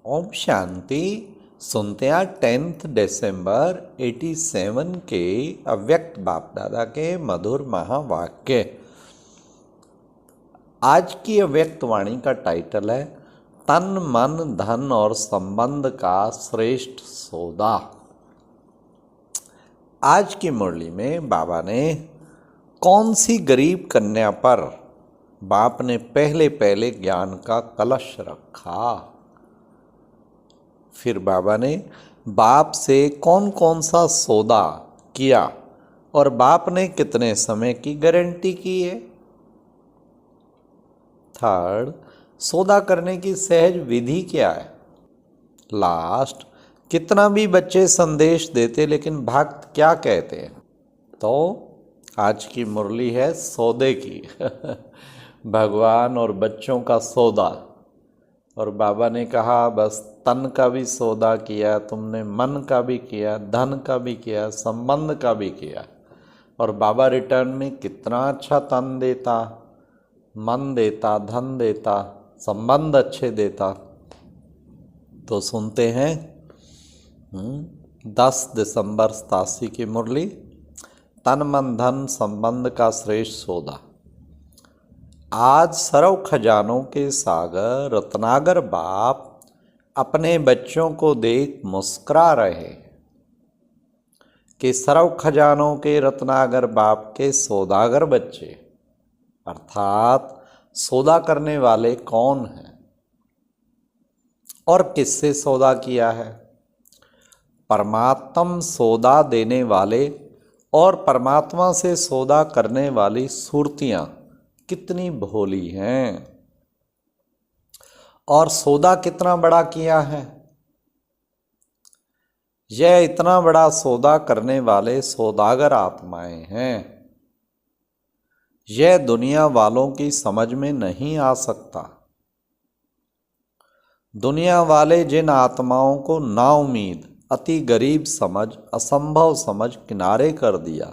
ओम शांति। सुनते हैं 10 दिसंबर 87 के अव्यक्त बाप दादा के मधुर महावाक्य। आज की अव्यक्त वाणी का टाइटल है तन मन धन और संबंध का श्रेष्ठ सौदा। आज की मुरली में बाबा ने कौन सी गरीब कन्या पर बाप ने पहले पहले ज्ञान का कलश रखा, फिर बाबा ने बाप से कौन कौन सा सौदा किया और बाप ने कितने समय की गारंटी की है। थर्ड, सौदा करने की सहज विधि क्या है। लास्ट, कितना भी बच्चे संदेश देते लेकिन भक्त क्या कहते हैं। तो आज की मुरली है सौदे की भगवान और बच्चों का सौदा। और बाबा ने कहा बस तन का भी सौदा किया तुमने, मन का भी किया, धन का भी किया, संबंध का भी किया। और बाबा रिटर्न में कितना अच्छा तन देता, मन देता, धन देता, संबंध अच्छे देता। तो सुनते हैं 10 दिसंबर 87 की मुरली, तन मन धन संबंध का श्रेष्ठ सौदा। आज सर्व खजानों के सागर रत्नागर बाप अपने बच्चों को देख मुस्कुरा रहे कि सर्व खजानों के रत्नागर बाप के सौदागर बच्चे, अर्थात सौदा करने वाले कौन हैं और किससे सौदा किया है। परमात्म सौदा देने वाले और परमात्मा से सौदा करने वाली सूरतियां कितनी भोली हैं और सौदा कितना बड़ा किया है। यह इतना बड़ा सौदा करने वाले सौदागर आत्माएं हैं। यह दुनिया वालों की समझ में नहीं आ सकता। दुनिया वाले जिन आत्माओं को नाउम्मीद, अति गरीब समझ, असंभव समझ किनारे कर दिया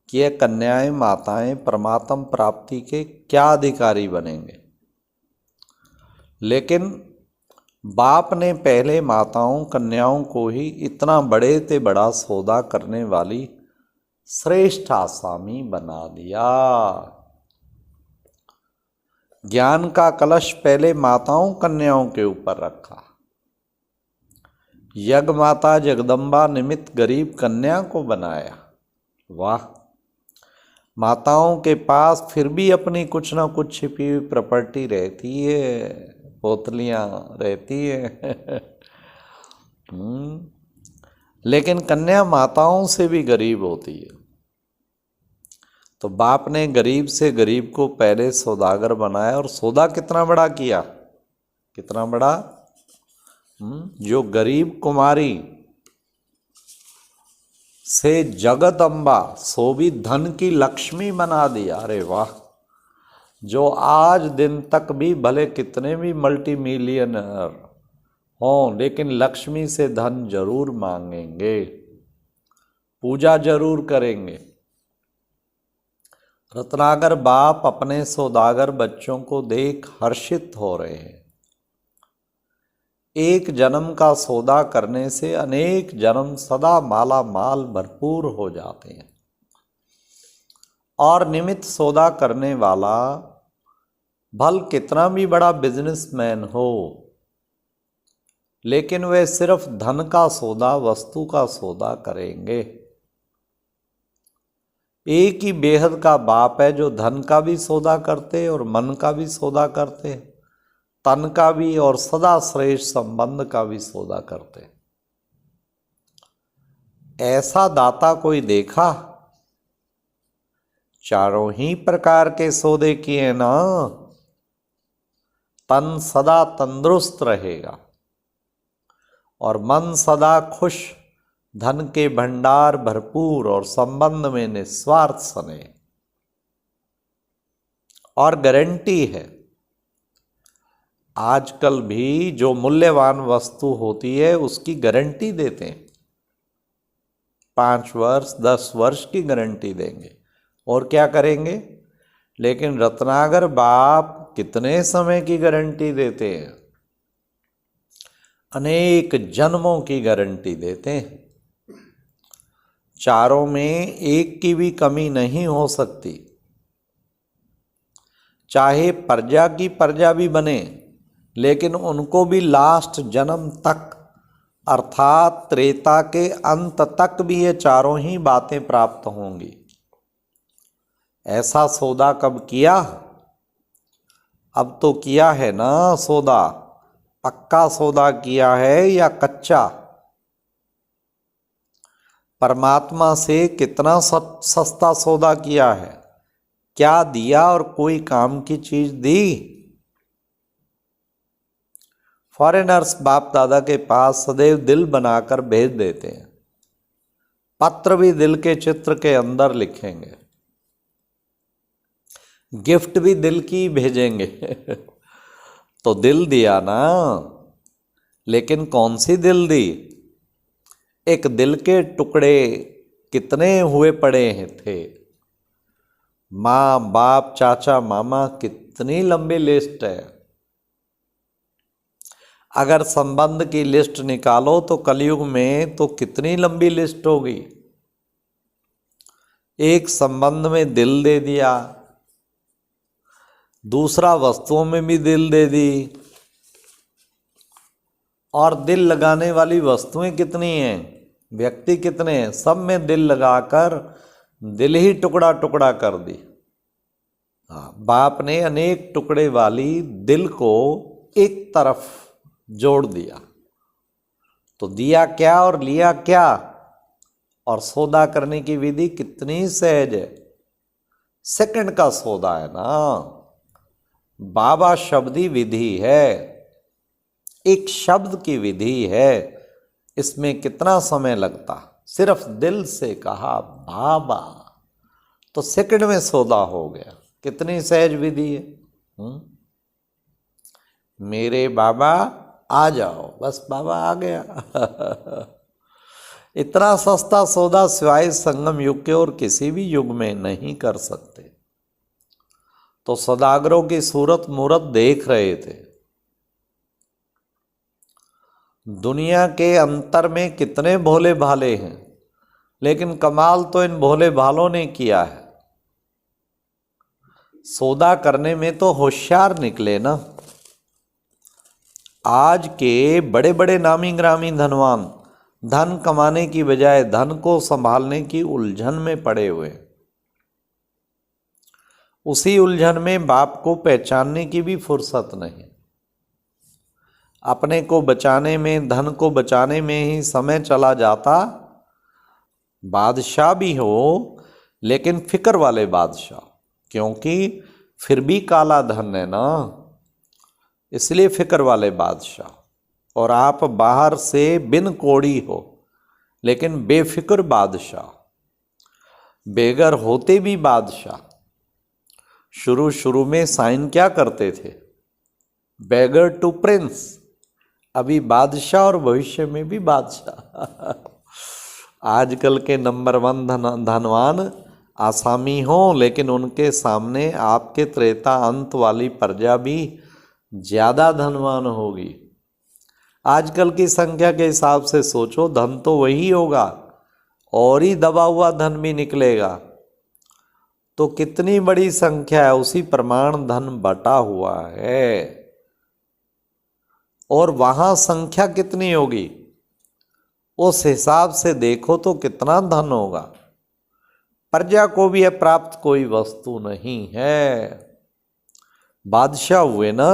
कि ये कन्याएं माताएं परमात्म प्राप्ति के क्या अधिकारी बनेंगे, लेकिन बाप ने पहले माताओं कन्याओं को ही इतना बड़े से बड़ा सौदा करने वाली श्रेष्ठ आसामी बना दिया। ज्ञान का कलश पहले माताओं कन्याओं के ऊपर रखा। यज्ञ माता जगदम्बा निमित्त गरीब कन्या को बनाया। वाह, माताओं के पास फिर भी अपनी कुछ ना कुछ छिपी हुई प्रॉपर्टी रहती है, पोतलियां रहती है लेकिन कन्या माताओं से भी गरीब होती है। तो बाप ने गरीब से गरीब को पहले सौदागर बनाया और सौदा कितना बड़ा किया, कितना बड़ा। जो गरीब कुमारी से जगदम्बा सो भी धन की लक्ष्मी बना दिया। अरे वाह, जो आज दिन तक भी भले कितने भी मल्टी मिलियनर हों लेकिन लक्ष्मी से धन जरूर मांगेंगे, पूजा जरूर करेंगे। रत्नागर बाप अपने सौदागर बच्चों को देख हर्षित हो रहे हैं। एक जन्म का सौदा करने से अनेक जन्म सदा माला माल भरपूर हो जाते हैं। और निमित्त सौदा करने वाला भल कितना भी बड़ा बिजनेसमैन हो, लेकिन वे सिर्फ धन का सौदा, वस्तु का सौदा करेंगे। एक ही बेहद का बाप है जो धन का भी सौदा करते और मन का भी सौदा करते, तन का भी और सदा श्रेष्ठ संबंध का भी सौदा करते। ऐसा दाता कोई देखा? चारों ही प्रकार के सौदे किए ना, तन सदा तंदुरुस्त रहेगा और मन सदा खुश, धन के भंडार भरपूर और संबंध में निस्वार्थ सने। और गारंटी है, आजकल भी जो मूल्यवान वस्तु होती है उसकी गारंटी देते हैं, 5 वर्ष 10 वर्ष की गारंटी देंगे और क्या करेंगे। लेकिन रत्नागर बाप कितने समय की गारंटी देते हैं। अनेक जन्मों की गारंटी देते हैं। चारों में एक की भी कमी नहीं हो सकती। चाहे प्रजा की प्रजा भी बने, लेकिन उनको भी लास्ट जन्म तक अर्थात त्रेता के अंत तक भी ये चारों ही बातें प्राप्त होंगी। ऐसा सौदा कब किया? अब तो किया है ना सौदा। पक्का सौदा किया है या कच्चा? परमात्मा से कितना सस्ता सौदा किया है? क्या दिया और कोई काम की चीज दी? फॉरेनर्स बाप दादा के पास सदैव दिल बनाकर भेज देते हैं। पत्र भी दिल के चित्र के अंदर लिखेंगे, गिफ्ट भी दिल की भेजेंगे। तो दिल दिया ना, लेकिन कौन सी दिल दी? एक दिल के टुकड़े कितने हुए पड़े हैं थे। माँ बाप चाचा मामा, कितनी लंबी लिस्ट है। अगर संबंध की लिस्ट निकालो तो कलयुग में तो कितनी लंबी लिस्ट होगी। एक संबंध में दिल दे दिया, दूसरा वस्तुओं में भी दिल दे दी, और दिल लगाने वाली वस्तुएं कितनी हैं, व्यक्ति कितने हैं, सब में दिल लगाकर दिल ही टुकड़ा टुकड़ा कर दी। हाँ, बाप ने अनेक टुकड़े वाली दिल को एक तरफ जोड़ दिया। तो दिया क्या और लिया क्या? और सौदा करने की विधि कितनी सहज है। सेकंड का सौदा है ना। बाबा शब्दी विधि है, एक शब्द की विधि है। इसमें कितना समय लगता? सिर्फ दिल से कहा बाबा तो सेकंड में सौदा हो गया। कितनी सहज विधि है। मेरे बाबा आ जाओ, बस बाबा आ गया। इतना सस्ता सौदा सिवाय संगम युग के और किसी भी युग में नहीं कर सकते। तो सदागरों की सूरत मूरत देख रहे थे। दुनिया के अंतर में कितने भोले भाले हैं, लेकिन कमाल तो इन भोले भालों ने किया है। सौदा करने में तो होशियार निकले ना। आज के बड़े बड़े नामी ग्रामी धनवान धन कमाने की बजाय धन को संभालने की उलझन में पड़े हुए। उसी उलझन में बाप को पहचानने की भी फुर्सत नहीं। अपने को बचाने में, धन को बचाने में ही समय चला जाता। बादशाह भी हो, लेकिन फिक्र वाले बादशाह, क्योंकि फिर भी काला धन है ना, इसलिए फिक्र वाले बादशाह। और आप बाहर से बिन कोड़ी हो, लेकिन बेफिक्र बादशाह, बेगर होते भी बादशाह। शुरू शुरू में साइन क्या करते थे? बेगर टू प्रिंस। अभी बादशाह और भविष्य में भी बादशाह। आजकल के नंबर 1 धनवान आसामी हो, लेकिन उनके सामने आपके त्रेता अंत वाली प्रजा भी ज्यादा धनवान होगी। आजकल की संख्या के हिसाब से सोचो, धन तो वही होगा और ही दबा हुआ धन भी निकलेगा। तो कितनी बड़ी संख्या है, उसी प्रमाण धन बटा हुआ है। और वहां संख्या कितनी होगी, उस हिसाब से देखो तो कितना धन होगा। प्रजा को भी प्राप्त कोई वस्तु नहीं है। बादशाह हुए ना।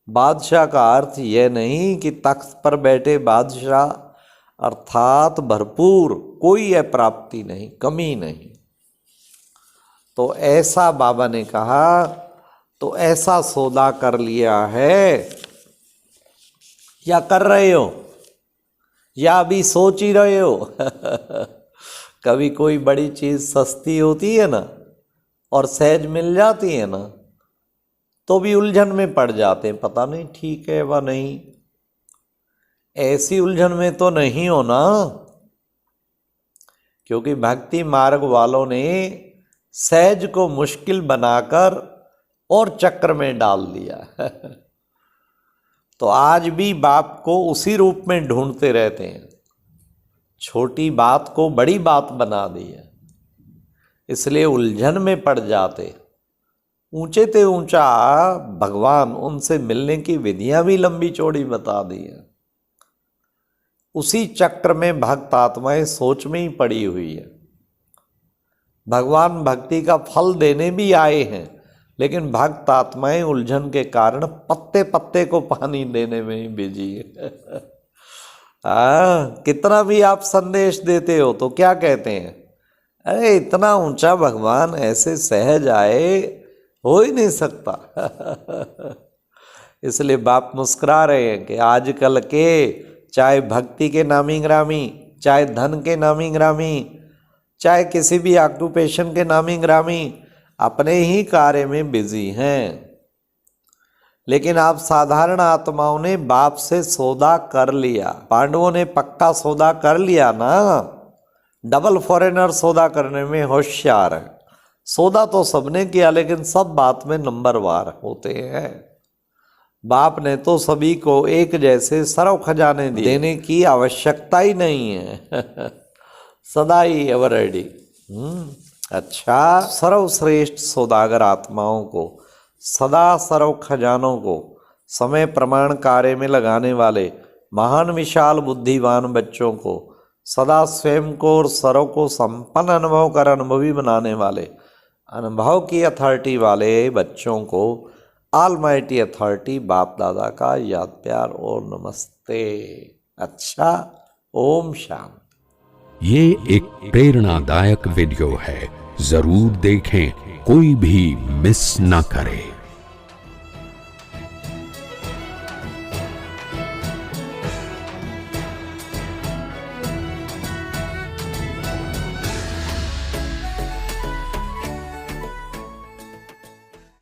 बादशाह का अर्थ यह नहीं कि तख्त पर बैठे बादशाह, अर्थात भरपूर, कोई अप्राप्ति नहीं, कमी नहीं। तो ऐसा बाबा ने कहा, तो ऐसा सौदा कर लिया है या कर रहे हो, या अभी सोच ही रहे हो। कभी कोई बड़ी चीज सस्ती होती है ना और सहज मिल जाती है ना, तो भी उलझन में पड़ जाते हैं, पता नहीं ठीक है व नहीं। ऐसी उलझन में तो नहीं हो ना, क्योंकि भक्ति मार्ग वालों ने सहज को मुश्किल बनाकर और चक्र में डाल दिया। तो आज भी बाप को उसी रूप में ढूंढते रहते हैं। छोटी बात को बड़ी बात बना दी है, इसलिए उलझन में पड़ जाते। ऊंचे ते ऊंचा भगवान उनसे मिलने की विधियां भी लंबी चौड़ी बता दी है। उसी चक्र में भक्त आत्माएं सोच में ही पड़ी हुई है। भगवान भक्ति का फल देने भी आए हैं, लेकिन भक्त आत्माएं उलझन के कारण पत्ते पत्ते को पानी देने में ही बिजी है। कितना भी आप संदेश देते हो तो क्या कहते हैं, अरे इतना ऊंचा भगवान ऐसे सहज आए, हो ही नहीं सकता। इसलिए बाप मुस्कुरा रहे हैं कि आजकल के चाहे भक्ति के नामी ग्रामी, चाहे धन के नामी ग्रामी, चाहे किसी भी ऑक्यूपेशन के नामी ग्रामी अपने ही कार्य में बिजी हैं। लेकिन आप साधारण आत्माओं ने बाप से सौदा कर लिया। पांडवों ने पक्का सौदा कर लिया ना। डबल फॉरेनर सौदा करने में होशियार है। सौदा तो सबने किया, लेकिन सब बात में नंबरवार होते हैं। बाप ने तो सभी को एक जैसे सर्व खजाने देने की आवश्यकता ही नहीं है। सदा ही एवर रेडी। अच्छा, सर्वश्रेष्ठ सौदागर आत्माओं को, सदा सर्व खजानों को समय प्रमाण कार्य में लगाने वाले महान विशाल बुद्धिवान बच्चों को, सदा स्वयं को और सर्व को संपन्न अनुभव कर अनुभवी बनाने वाले अनुभव की अथॉरिटी वाले बच्चों को ऑलमाइटी अथॉरिटी बाप दादा का याद प्यार और नमस्ते। अच्छा, ओम शांति। ये एक प्रेरणादायक वीडियो है, जरूर देखें, कोई भी मिस ना करे।